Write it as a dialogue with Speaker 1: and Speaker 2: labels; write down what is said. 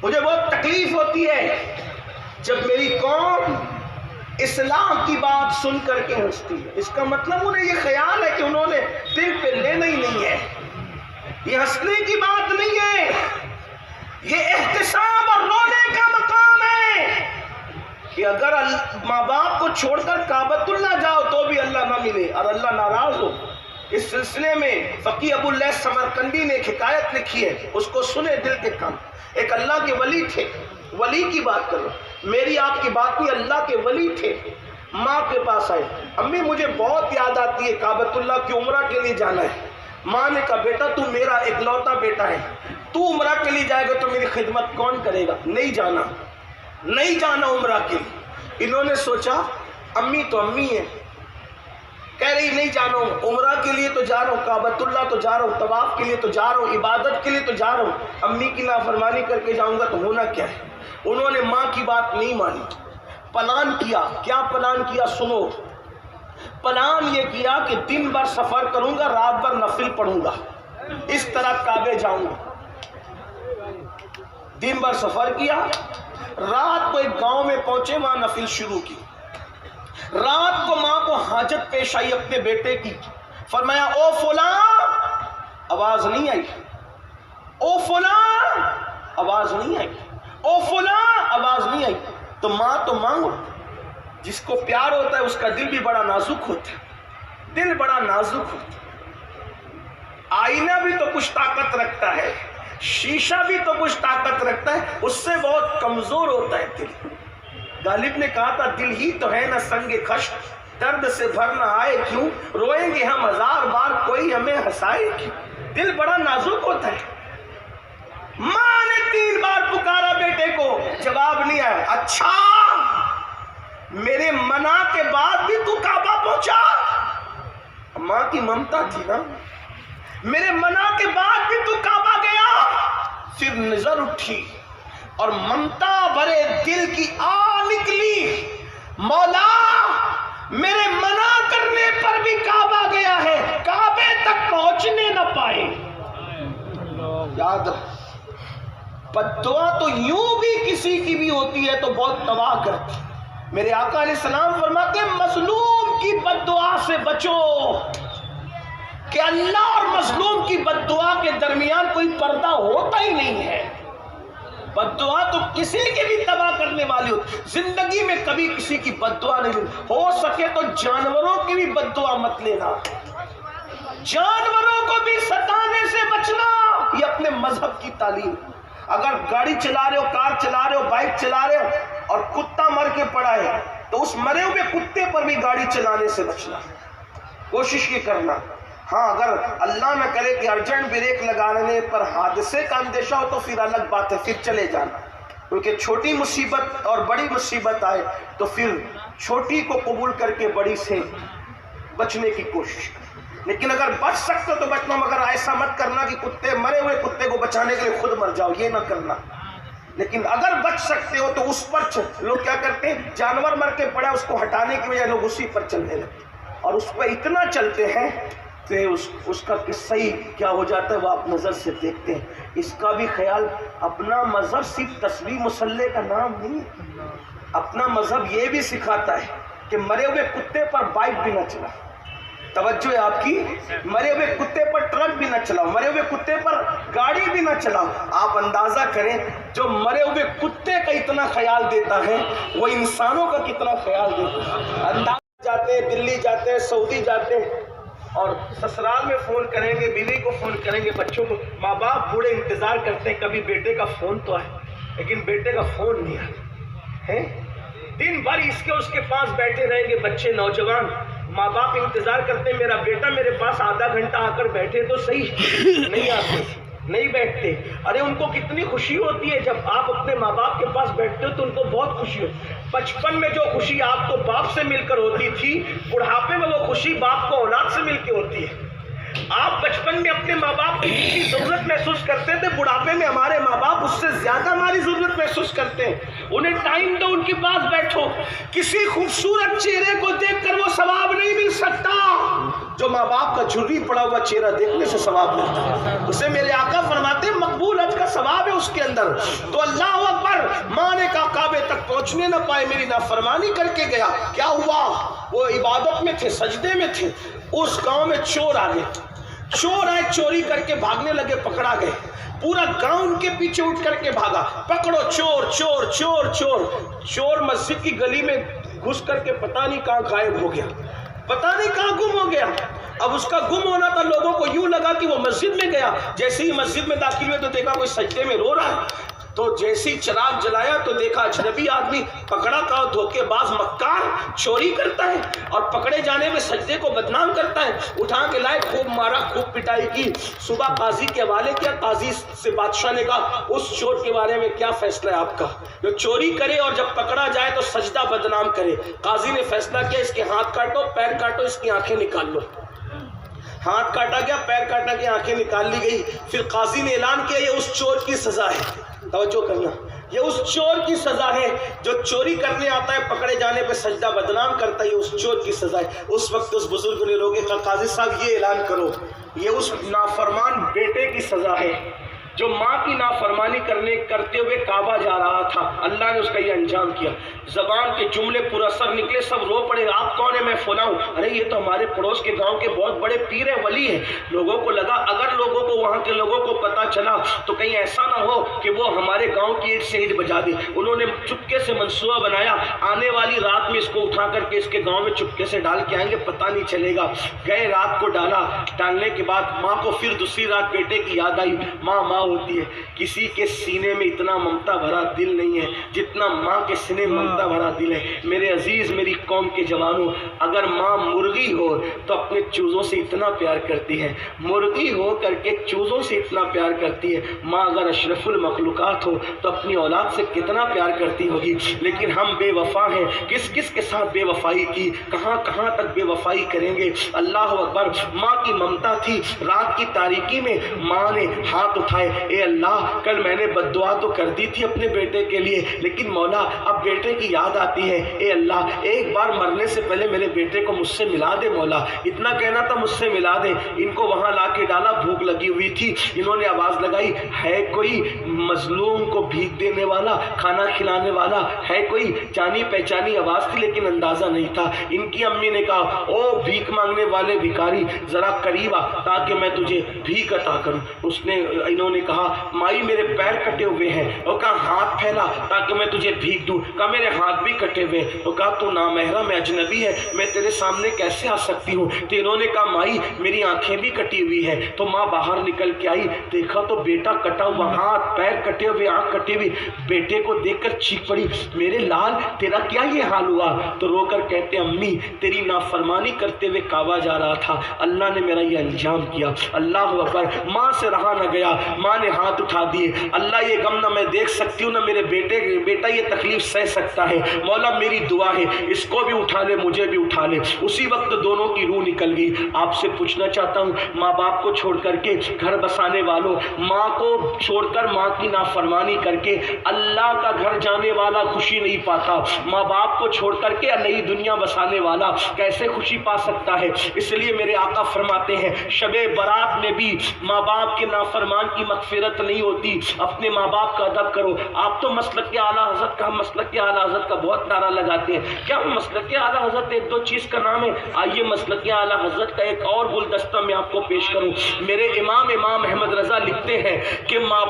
Speaker 1: مجھے بہت تکلیف ہوتی ہے جب میری قوم اسلام کی بات سن کر کے ہنستی ہے. اس کا مطلب انہیں یہ خیال ہے کہ انہوں نے دل پہ لینا ہی نہیں ہے. یہ ہنسنے کی بات نہیں ہے، یہ احتساب اور رونے کا مقام ہے کہ اگر ماں باپ کو چھوڑ کر کعبۃ اللہ جاؤ تو بھی اللہ نہ ملے اور اللہ ناراض ہو. اس سلسلے میں فقیہ ابو اللیث سمرقندی نے ایک حکایت لکھی ہے، اس کو سنے دل کے کام. ایک اللہ کے ولی تھے، ولی کی بات کرو، میری آپ کی بات نہیں، اللہ کے ولی تھے. ماں کے پاس آئے، امی مجھے بہت یاد آتی ہے کعبۃ اللہ کی عمرہ کے لیے جانا ہے. ماں نے کہا بیٹا تو میرا اکلوتا بیٹا ہے، تو عمرہ کے لیے جائے گا تو میری خدمت کون کرے گا؟ نہیں جانا، نہیں جانا عمرہ کے لیے. انہوں نے سوچا امی تو امی ہے، کہہ رہی نہیں جانا ہوں، عمرہ کے لیے تو جا رہا ہوں، کعبۃ اللہ تو جا رہا ہوں، طواف کے لیے تو جا رہا ہوں، عبادت کے لیے تو جا رہا ہوں، امی کی نافرمانی کر کے جاؤں گا تو ہونا کیا ہے؟ انہوں نے ماں کی بات نہیں مانی. پلان کیا. کیا پلان کیا؟ سنو. پلان یہ کیا کہ دن بھر سفر کروں گا، رات بھر نفل پڑھوں گا، اس طرح کعبے جاؤں گا. دن بھر سفر کیا، رات کو ایک گاؤں میں پہنچے، وہاں نفل شروع کی. رات کو ماں کو حاجت پیش آئی اپنے بیٹے کی. فرمایا او فلاں، آواز نہیں آئی. او فلاں، آواز نہیں آئی. او فلاں، آواز نہیں آئی. تو ماں تو مانگو، جس کو پیار ہوتا ہے اس کا دل بھی بڑا نازک ہوتا ہے، دل بڑا نازک ہوتا ہے. آئینہ بھی تو کچھ طاقت رکھتا ہے، شیشہ بھی تو کچھ طاقت رکھتا ہے، اس سے بہت کمزور ہوتا ہے دل. غالب نے کہا تھا دل ہی تو ہے نہ سنگ خشک، درد سے بھر نہ آئے کیوں، روئیں گے ہم ہزار بار کوئی ہمیں ہنسائے کیوں. دل بڑا نازک ہوتا ہے. ماں نے 3 بار پکارا بیٹے کو، جواب نہیں آیا. اچھا میرے منع کے بعد بھی تو کعبہ پہنچا؟ ماں کی ممتا تھی نا. میرے منع کے بعد بھی تو کعبہ گیا؟ پھر نظر اٹھی اور ممتا بھرے دل کی آ نکلی، مولا میرے منع کرنے پر بھی کعبہ گیا ہے، کعبے تک پہنچنے نہ پائے. یاد رکھ، بددعا تو یوں بھی کسی کی بھی ہوتی ہے تو بہت تباہ کرتی. میرے آقا علیہ السلام فرماتے ہیں مظلوم کی بددعا سے بچو، کہ اللہ اور مظلوم کی بددعا کے درمیان کوئی پردہ ہوتا ہی نہیں ہے. بددعا تو کسی کی بھی تباہ کرنے والی ہو. زندگی میں کبھی کسی کی بددعا نہیں، ہو سکے تو جانوروں کی بھی بددعا مت لینا، جانوروں کو بھی ستانے سے بچنا. یہ اپنے مذہب کی تعلیم. اگر گاڑی چلا رہے ہو، کار چلا رہے ہو، بائک چلا رہے ہو اور کتا مر کے پڑا ہے تو اس مرے ہوئے کتے پر بھی گاڑی چلانے سے بچنا، کوشش یہ کرنا. ہاں اگر اللہ نہ کرے کہ ارجنٹ بریک لگانے پر حادثے کا اندیشہ ہو تو پھر الگ بات ہے، پھر چلے جانا. کیونکہ چھوٹی مصیبت اور بڑی مصیبت آئے تو پھر چھوٹی کو قبول کر کے بڑی سے بچنے کی کوشش کرنا. لیکن اگر بچ سکتے تو بچنا، مگر ایسا مت کرنا کہ کتے مرے ہوئے کتے کو بچانے کے لیے خود مر جاؤ، یہ نہ کرنا. لیکن اگر بچ سکتے ہو تو اس پر لوگ کیا کرتے ہیں، جانور مر کے پڑا اس کو ہٹانے کی وجہ لوگ اسی پر چلنے لگتے اور اس پہ اتنا چلتے ہیں کہ اس کا قصہ ہی کیا ہو جاتا ہے وہ آپ نظر سے دیکھتے ہیں. اس کا بھی خیال. اپنا مذہب صرف تسبیح مسلح کا نام نہیں ہے، اپنا مذہب یہ بھی سکھاتا ہے کہ مرے ہوئے کتے پر بائک بھی نہ چلا. توجہ ہے آپ کی، مرے ہوئے کتے پر ٹرک بھی نہ چلاؤ، مرے ہوئے کتے پر گاڑی بھی نہ چلاؤ. آپ اندازہ کریں جو مرے ہوئے کتے کا اتنا خیال دیتا ہے وہ انسانوں کا کتنا خیال دیتا ہے. اندازہ جاتے ہیں، دلی جاتے ہیں، سعودی جاتے ہیں اور سسرال میں فون کریں گے، بیوی کو فون کریں گے، بچوں کو. ماں باپ بوڑھے انتظار کرتے ہیں کبھی بیٹے کا فون تو آئے، لیکن بیٹے کا فون نہیں آتا ہے. دن بھر اس کے پاس بیٹھے رہیں گے بچے، نوجوان. ماں باپ انتظار کرتے ہیں میرا بیٹا میرے پاس آدھا گھنٹہ آ کر بیٹھے تو صحیح. نہیں آتے، نہیں بیٹھتے. ارے ان کو کتنی خوشی ہوتی ہے جب آپ اپنے ماں باپ کے پاس بیٹھتے ہو تو ان کو بہت خوشی ہوتی ہے. بچپن میں جو خوشی آپ کو باپ سے مل کر ہوتی تھی، بڑھاپے میں وہ خوشی باپ کو اولاد سے مل کے ہوتی ہے. آپ بچپن میں اپنے ماں باپ کی ضرورت محسوس کرتے تھے، بڑھاپے میں ہمارے ماں باپ اس سے زیادہ ہماری ضرورت محسوس کرتے ہیں. انہیں ٹائم دو، ان کے پاس بیٹھو. کسی خوبصورت چہرے کو دیکھ کر وہ ثواب نہیں مل سکتا. जो माँ बाप का झुर्री पड़ा हुआ चेहरा देखने से सवाब मिलता है, उसे मेरे आका फरमाते हैं मकबूल हज का सवाब है उसके अंदर। तो अल्लाह अकबर, माँ ने कहा काबे तक पहुंचने न पाए, मेरी नाफरमानी करके गया। क्या हुआ, वो इबादत में थे, सजदे में थे, उस गांव में चोर आ गए, चोर आए, चोरी करके भागने लगे, पकड़ा गए। पूरा गांव उनके पीछे उठ करके भागा, पकड़ो चोर चोर चोर चोर। चोर मस्जिद की गली में घुस करके पता नहीं कहाँ गायब हो गया, पता नहीं कहाँ गुम हो गया। अब उसका गुम होना था, लोगों को यूं लगा कि वो मस्जिद में गया। जैसे ही मस्जिद में दाखिल हुए तो देखा कोई सजदे में रो रहा है। तो जैसे ही चिराग जलाया तो देखा अजनबी आदमी, पकड़ा का धोखेबाज मक्कार, चोरी करता है और पकड़े जाने में सजदे को बदनाम करता है। उठा के लाए, खूब मारा, खूब पिटाई की। सुबह काजी के हवाले किया। काजी से बादशाह ने कहा उस चोर के बारे में क्या फैसला है आपका, जो चोरी करे और जब पकड़ा जाए तो सजदा बदनाम करे। काजी ने फैसला किया इसके हाथ काटो, पैर काटो, इसकी आंखें निकाल लो। हाथ काटा गया, पैर काटा गया, आंखें निकाल ली गई। फिर काजी ने ऐलान किया ये उस चोर की सजा है। तवज्जो करना, ये उस चोर की सजा है जो चोरी करने आता है, पकड़े जाने पे सजदा बदनाम करता है, ये उस चोर की सजा है। उस वक्त उस बुजुर्ग ने रोके, कहा काजी साहब ये ऐलान करो ये उस नाफरमान बेटे की सजा है जो माँ की नाफरमानी करते हुए काबा जा रहा था। अल्लाह ने उसका ये अंजाम किया। जबान के जुमले पुरअसर निकले, सब रो पड़े। आप कौन है, मैं फलां हूं। अरे ये तो हमारे पड़ोस के गांव के बहुत बड़े पीर है, वली है। लोगों को लगा अगर लोगों को, वहां के लोगों को पता चला तो कहीं ऐसा ना हो कि वो हमारे गांव की ईद से ईद बजा दे। उन्होंने चुपके से मंसूबा बनाया, आने वाली रात में इसको उठा करके इसके गाँव में चुपके से डाल के आएंगे, पता नहीं चलेगा। गए, रात को डाला। डालने के बाद माँ को फिर दूसरी रात बेटे की याद आई। माँ माँ होती है, किसी के सीने में इतना ममता भरा दिल नहीं है जितना माँ के सीने में ममता भरा दिल है। मेरे अजीज, मेरी कौम के जवानों, अगर माँ मुर्गी हो तो अपने चूज़ों से इतना प्यार करती है, मुर्गी हो करके चूज़ों से इतना प्यार करती है। माँ अगर अशरफुल मखलूकात हो तो अपनी औलाद से कितना प्यार करती होगी। लेकिन हम बेवफा हैं, किस किस के साथ बेवफाई की, कहाँ कहाँ तक बेवफाई करेंगे। अल्लाह अकबर, माँ की ममता थी। रात की तारीकी में माँ ने हाथ उठाए, ए अल्लाह, कल मैंने बद्दुआ तो कर दी थी अपने बेटे के लिए, लेकिन मौला अब बेटे की याद आती है। ए अल्लाह, एक बार मरने से पहले मेरे बेटे को मुझसे मिला दे मौला। इतना कहना था मुझसे मिला दे। इनको वहां ला के डाला, भूख लगी हुई थी। इन्होंने आवाज लगाई, है कोई मजलूम को भीख देने वाला, खाना खिलाने वाला है कोई? जानी पहचानी आवाज थी लेकिन अंदाजा नहीं था। इनकी अम्मी ने कहा, ओ भीख मांगने वाले भिखारी, जरा करीब आ ताकि मैं तुझे भीख अता करूं। इन्होंने कहा, माई मेरे पैर कटे हुए हैं। और कहा हाथ फैला ताकि मैं तुझे भीख दूं। कहा मेरे हाथ भी कटे हुए। तो कहा तू नामहरम है, अजनबी है, मैं तेरे सामने कैसे आ सकती हूँ? तो इन्होंने कहा माई मेरी आंखें भी कटी हुई है। तो माँ बाहर निकल के आई, देखा तो बेटा कटा हुआ, हाथ पैर कटे हुए, आंख कटी हुई। बेटे को देखकर चीख पड़ी, मेरे लाल तेरा क्या ये हाल हुआ? तो रोकर कहते, अम्मी तेरी नाफरमानी करते हुए काबा जा रहा था, अल्लाह ने मेरा ये अंजाम किया। अल्लाह अकबर, माँ से रहा न गया, माँ ने हाथ उठा दिए। अल्लाह ये गम ना मैं देख सकती हूँ, ना मेरे बेटा ये तकलीफ सह सकता है। मौला मेरी दुआ है इसको भी उठा ले, मुझे भी उठा ले। उसी वक्त दोनों की रूह निकल गई। आपसे पूछना चाहता हूँ, माँ बाप को छोड़ करके घर बसाने वालों, माँ को छोड़कर माँ की नाफरमानी करके अल्लाह का घर जाने वाला खुशी नहीं पाता। माँ बाप को छोड़ करके नई दुनिया बसाने वाला कैसे खुशी पा सकता है? इसलिए मेरे आका फरमाते हैं, शबे बारात में भी माँ बाप के नाफरमान की मगफिरत नहीं होती। अपने माँ बाप का अदब करो। आप तो मसलक के आला हज़रत का, मसलक के आला हज़रत का बहुत नारा लगाते हैं। क्या मसलक के आला हज़रत एक दो चीज़ का नाम है? आइए मसलक के आला हज़रत का एक और गुलदस्ता मैं आपको पेश करूं। मेरे इमाम अहमद रज़ा लिखते हैं कि माँ